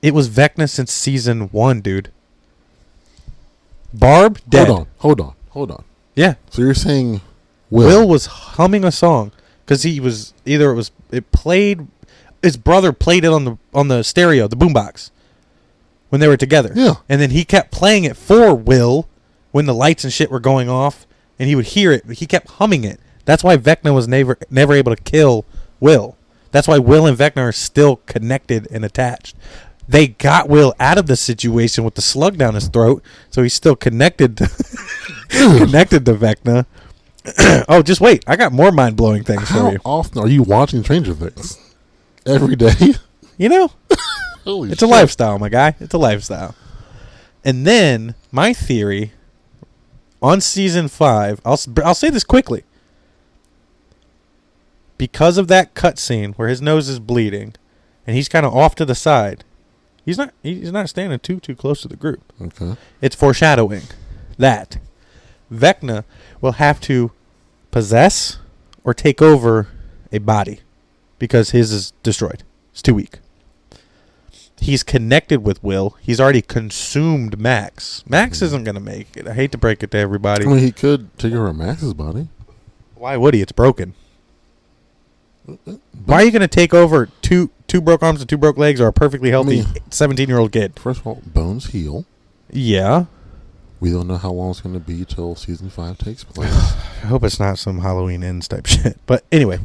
Speaker 1: It was Vecna since season 1, dude. Barb, dead.
Speaker 2: Hold on. Yeah. So you're saying
Speaker 1: Will was humming a song because he was his brother played it on the stereo, the boombox, when they were together.
Speaker 2: Yeah.
Speaker 1: And then he kept playing it for Will when the lights and shit were going off, and he would hear it. He kept humming it. That's why Vecna was never able to kill Will. That's why Will and Vecna are still connected and attached. They got Will out of the situation with the slug down his throat, so he's still connected to Vecna. Oh, just wait. I got more mind-blowing things for you.
Speaker 2: How often are you watching Stranger Things? Every day?
Speaker 1: You know?
Speaker 2: Holy
Speaker 1: it's shit. A lifestyle, my guy. It's a lifestyle. And then, my theory, on season 5, I'll say this quickly. Because of that cutscene where his nose is bleeding, and he's kind of off to the side, he's not standing too close to the group.
Speaker 2: Okay.
Speaker 1: It's foreshadowing that Vecna will have to possess or take over a body because his is destroyed. It's too weak. He's connected with Will. He's already consumed Max. Max isn't going to make it. I hate to break it to everybody.
Speaker 2: I mean, he could take over Max's body.
Speaker 1: Why would he? It's broken. Why are you going to take over two broke arms and 2 broke legs or a perfectly healthy 17-year-old kid?
Speaker 2: First of all, bones heal.
Speaker 1: Yeah.
Speaker 2: We don't know how long it's going to be till season 5 takes place.
Speaker 1: I hope it's not some Halloween Ends type shit. But anyway,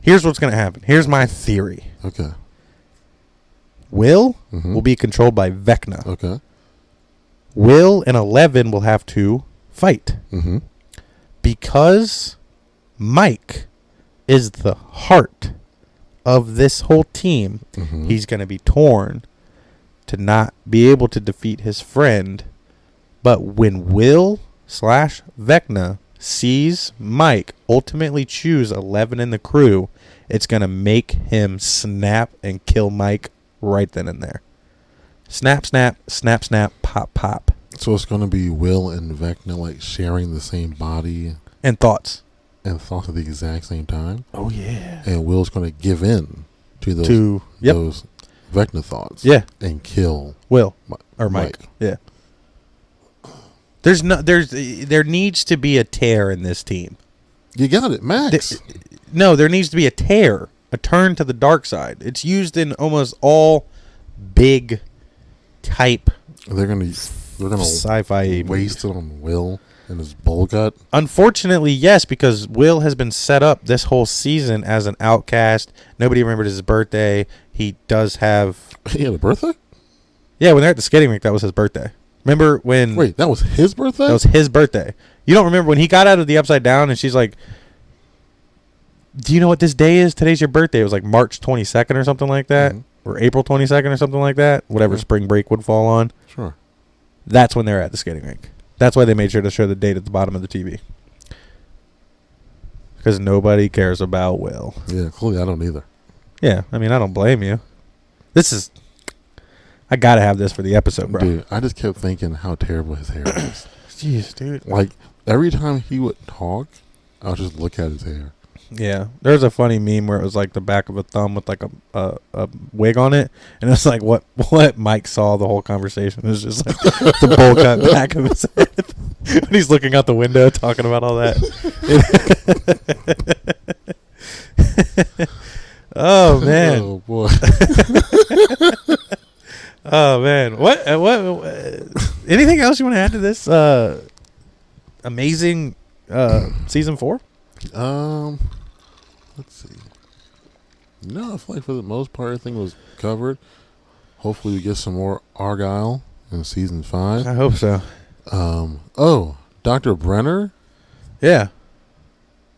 Speaker 1: here's what's going to happen. Here's my theory.
Speaker 2: Okay.
Speaker 1: Will will be controlled by Vecna.
Speaker 2: Okay.
Speaker 1: Will and 11 will have to fight.
Speaker 2: Mm-hmm.
Speaker 1: Because Mike is the heart of this whole team, he's going to be torn to not be able to defeat his friend. But when Will / Vecna sees Mike ultimately choose 11 in the crew, it's going to make him snap and kill Mike right then and there. Snap, snap, snap, snap, pop, pop.
Speaker 2: So it's going to be Will and Vecna like sharing the same body
Speaker 1: and thoughts
Speaker 2: at the exact same time.
Speaker 1: Oh yeah.
Speaker 2: And Will's going to give in to those Vecna thoughts.
Speaker 1: Yeah.
Speaker 2: And kill
Speaker 1: Will or Mike. Yeah. There needs to be a tear in this team.
Speaker 2: You got it, Max.
Speaker 1: There needs to be a tear, a turn to the dark side. It's used in almost all big type.
Speaker 2: They're gonna
Speaker 1: sci-fi
Speaker 2: waste it on Will and his bowl gut.
Speaker 1: Unfortunately, yes, because Will has been set up this whole season as an outcast. Nobody remembered his birthday. he does have...
Speaker 2: He had a birthday?
Speaker 1: Yeah, when they're at the skating rink, that was his birthday. Remember when...
Speaker 2: Wait, that was his birthday?
Speaker 1: That was his birthday. You don't remember when he got out of the Upside Down and she's like, do you know what this day is? Today's your birthday. It was like March 22nd or something like that. Mm-hmm. Or April 22nd or something like that. Whatever spring break would fall on.
Speaker 2: Sure.
Speaker 1: That's when they're at the skating rink. That's why they made sure to show the date at the bottom of the TV. Because nobody cares about Will.
Speaker 2: Yeah, clearly I don't either.
Speaker 1: Yeah, I mean, I don't blame you. This is... I gotta have this for the episode, bro.
Speaker 2: Dude, I just kept thinking how terrible his hair is.
Speaker 1: Jeez, dude.
Speaker 2: Like, every time he would talk, I would just look at his hair.
Speaker 1: Yeah. There's a funny meme where it was like the back of a thumb with like a wig on it. And it's like what Mike saw the whole conversation. It was just like the bowl cut back of his head. When he's looking out the window talking about all that. Oh, man.
Speaker 2: Oh, boy.
Speaker 1: Oh, man. What anything else you want to add to this amazing season 4?
Speaker 2: Let's see. No, I feel like for the most part, everything was covered. Hopefully, we get some more Argyle in season 5.
Speaker 1: I hope so.
Speaker 2: Dr. Brenner?
Speaker 1: Yeah.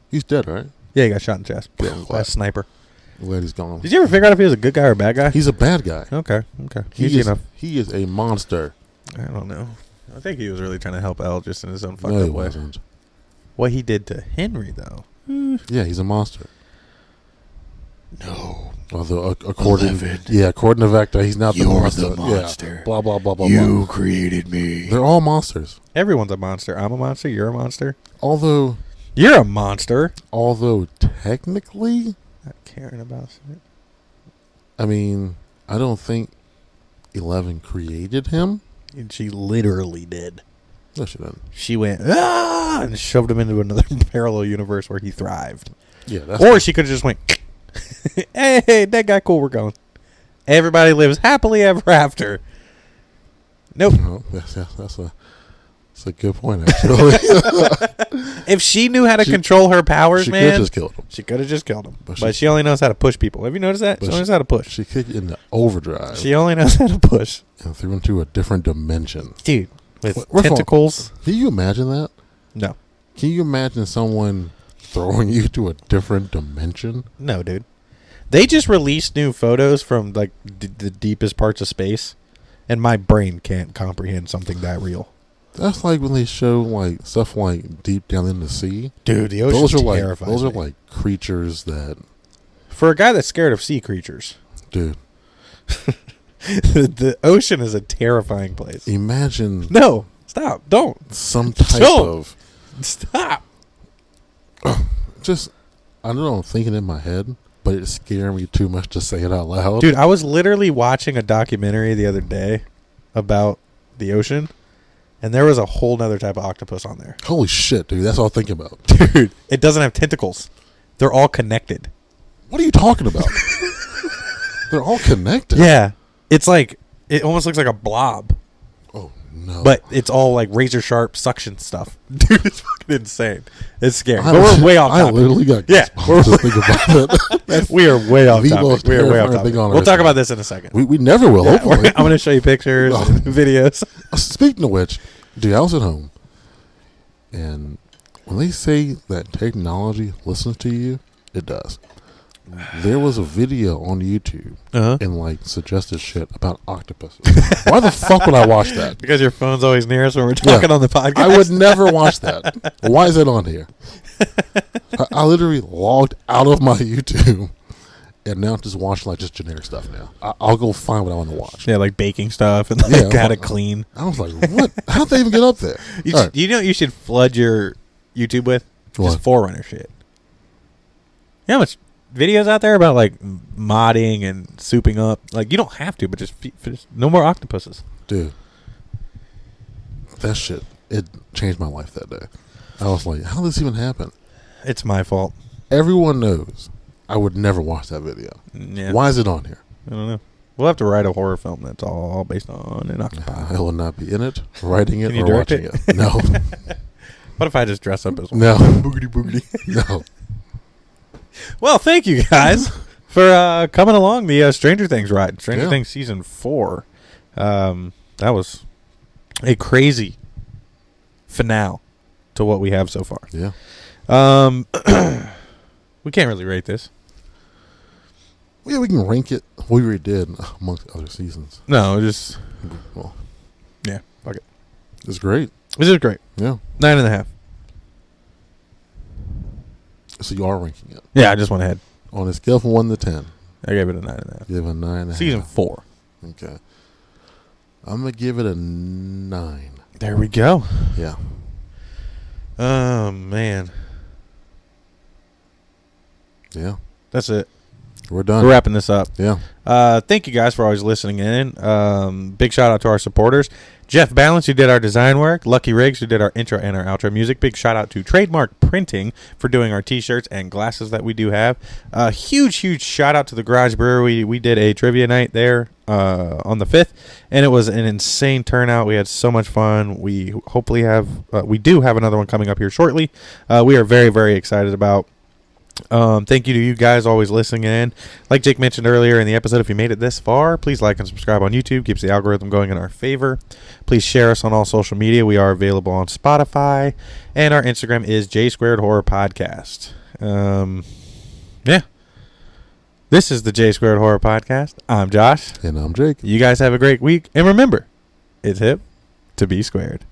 Speaker 2: He's dead, right?
Speaker 1: Yeah, he got shot in the chest by a sniper.
Speaker 2: Glad he's gone.
Speaker 1: Did you ever figure out if he was a good guy or a bad guy?
Speaker 2: He's a bad guy.
Speaker 1: Okay.
Speaker 2: He is a monster.
Speaker 1: I don't know. I think he was really trying to help Elle just in his own fucked
Speaker 2: up
Speaker 1: way.
Speaker 2: Wasn't.
Speaker 1: What he did to Henry, though.
Speaker 2: Yeah, he's a monster.
Speaker 1: No.
Speaker 2: Although, according to Vector, he's not the monster.
Speaker 1: You're the monster.
Speaker 2: Yeah. Blah, blah, blah, blah,
Speaker 1: You
Speaker 2: blah.
Speaker 1: created me.
Speaker 2: They're all monsters.
Speaker 1: Everyone's a monster. I'm a monster. You're a monster.
Speaker 2: Although...
Speaker 1: You're a monster.
Speaker 2: Although, technically...
Speaker 1: Not caring about it.
Speaker 2: I mean, I don't think 11 created him.
Speaker 1: And she literally did.
Speaker 2: No, she didn't.
Speaker 1: She went, and shoved him into another parallel universe where he thrived.
Speaker 2: Yeah,
Speaker 1: or she could have just went, hey, that guy cool, we're going. Everybody lives happily ever after. Nope.
Speaker 2: No, that's a good point, actually.
Speaker 1: If she knew how to control her powers, man,
Speaker 2: she could have just killed him.
Speaker 1: She could have just killed him. But she only knows how to push people. Have you noticed that? She only knows how to push.
Speaker 2: She kicked into overdrive.
Speaker 1: She only knows how to push.
Speaker 2: And threw into a different dimension.
Speaker 1: Dude, with tentacles.
Speaker 2: Can you imagine that?
Speaker 1: No.
Speaker 2: Can you imagine someone throwing you to a different dimension?
Speaker 1: No, dude. They just released new photos from like the deepest parts of space, and my brain can't comprehend something that real.
Speaker 2: That's like when they show like stuff like deep down in the sea.
Speaker 1: Dude, the ocean's terrifying.
Speaker 2: Those are like creatures that...
Speaker 1: For a guy that's scared of sea creatures.
Speaker 2: Dude.
Speaker 1: The ocean is a terrifying place.
Speaker 2: Imagine...
Speaker 1: No, stop. Don't.
Speaker 2: Some type of...
Speaker 1: Stop.
Speaker 2: Just, I don't know, I'm thinking in my head, but it's scaring me too much to say it out loud.
Speaker 1: Dude, I was literally watching a documentary the other day about the ocean. And there was a whole nother type of octopus on there.
Speaker 2: Holy shit, dude. That's all I'm thinking about.
Speaker 1: Dude, it doesn't have tentacles. They're all connected.
Speaker 2: What are you talking about? They're all connected?
Speaker 1: Yeah. It's like, it almost looks like a blob.
Speaker 2: Oh, no.
Speaker 1: But it's all like razor sharp suction stuff. Dude, it's fucking insane. It's scary. But we're way off topic.
Speaker 2: I literally got
Speaker 1: goosebumps
Speaker 2: to think about that.
Speaker 1: We are way off topic. We are way off topic. We'll talk about this in a second.
Speaker 2: We never will, hopefully.
Speaker 1: I'm going to show you pictures and videos.
Speaker 2: Speaking of which, dude, I was at home, and when they say that technology listens to you, it does. There was a video on YouTube and like suggested shit about octopuses. Why the fuck would I watch that?
Speaker 1: Because your phone's always near us when we're talking on the podcast.
Speaker 2: I would never watch that. Why is it on here? I literally logged out of my YouTube and now just watch like just generic stuff now. I'll go find what I want to watch.
Speaker 1: Yeah, like baking stuff and like how to clean.
Speaker 2: I was like, what? How'd they even get up there?
Speaker 1: You know what you should flood your YouTube with?
Speaker 2: What?
Speaker 1: Just Forerunner shit. You know how much videos out there about like modding and souping up? Like, you don't have to, but just no more octopuses.
Speaker 2: Dude, that shit, it changed my life that day. I was like, how did this even happen?
Speaker 1: It's my fault.
Speaker 2: Everyone knows I would never watch that video.
Speaker 1: Yeah.
Speaker 2: Why is it on here?
Speaker 1: I don't know. We'll have to write a horror film that's all based on an octopus.
Speaker 2: I will not be in it, writing it,
Speaker 1: Can you
Speaker 2: or
Speaker 1: direct
Speaker 2: watching
Speaker 1: it?
Speaker 2: it. No.
Speaker 1: What if I just dress up as one?
Speaker 2: No.
Speaker 1: Boogity boogity.
Speaker 2: No.
Speaker 1: Well, thank you guys for coming along the Stranger Things ride. Stranger Things season 4. That was a crazy finale to what we have so far.
Speaker 2: Yeah.
Speaker 1: We can't really rate this.
Speaker 2: Yeah, we can rank it. We already did amongst other seasons.
Speaker 1: No, just
Speaker 2: well,
Speaker 1: yeah, fuck it.
Speaker 2: It's great.
Speaker 1: This is great.
Speaker 2: Yeah.
Speaker 1: 9.5.
Speaker 2: So you are ranking it.
Speaker 1: Yeah, I just went ahead.
Speaker 2: On a scale from 1 to 10.
Speaker 1: I gave it a 9.5.
Speaker 2: You give it a 9.5.
Speaker 1: Season 4.
Speaker 2: Okay. I'm gonna give it a 9.
Speaker 1: There we go.
Speaker 2: Yeah.
Speaker 1: Oh man.
Speaker 2: Yeah.
Speaker 1: That's it.
Speaker 2: We're done.
Speaker 1: We're wrapping this up.
Speaker 2: Yeah.
Speaker 1: Thank you guys for always listening in. Big shout out to our supporters. Jeff Balance, who did our design work. Lucky Riggs, who did our intro and our outro music. Big shout out to Trademark Printing for doing our t-shirts and glasses that we do have. Huge shout out to the Garage Brewery. We did a trivia night there on the 5th, and it was an insane turnout. We had so much fun. We hopefully we do have another one coming up here shortly. We are very, very excited about. Thank you to you guys always listening in. Like Jake mentioned earlier in the episode, if you made it this far, please like and subscribe on YouTube. Keeps the algorithm going in our favor. Please share us on all social media. We are available on Spotify, and our Instagram is J Squared Horror Podcast. Yeah. This is the J Squared Horror Podcast. I'm Josh.
Speaker 2: And I'm Jake.
Speaker 1: You guys have a great week. And remember, it's hip to be squared.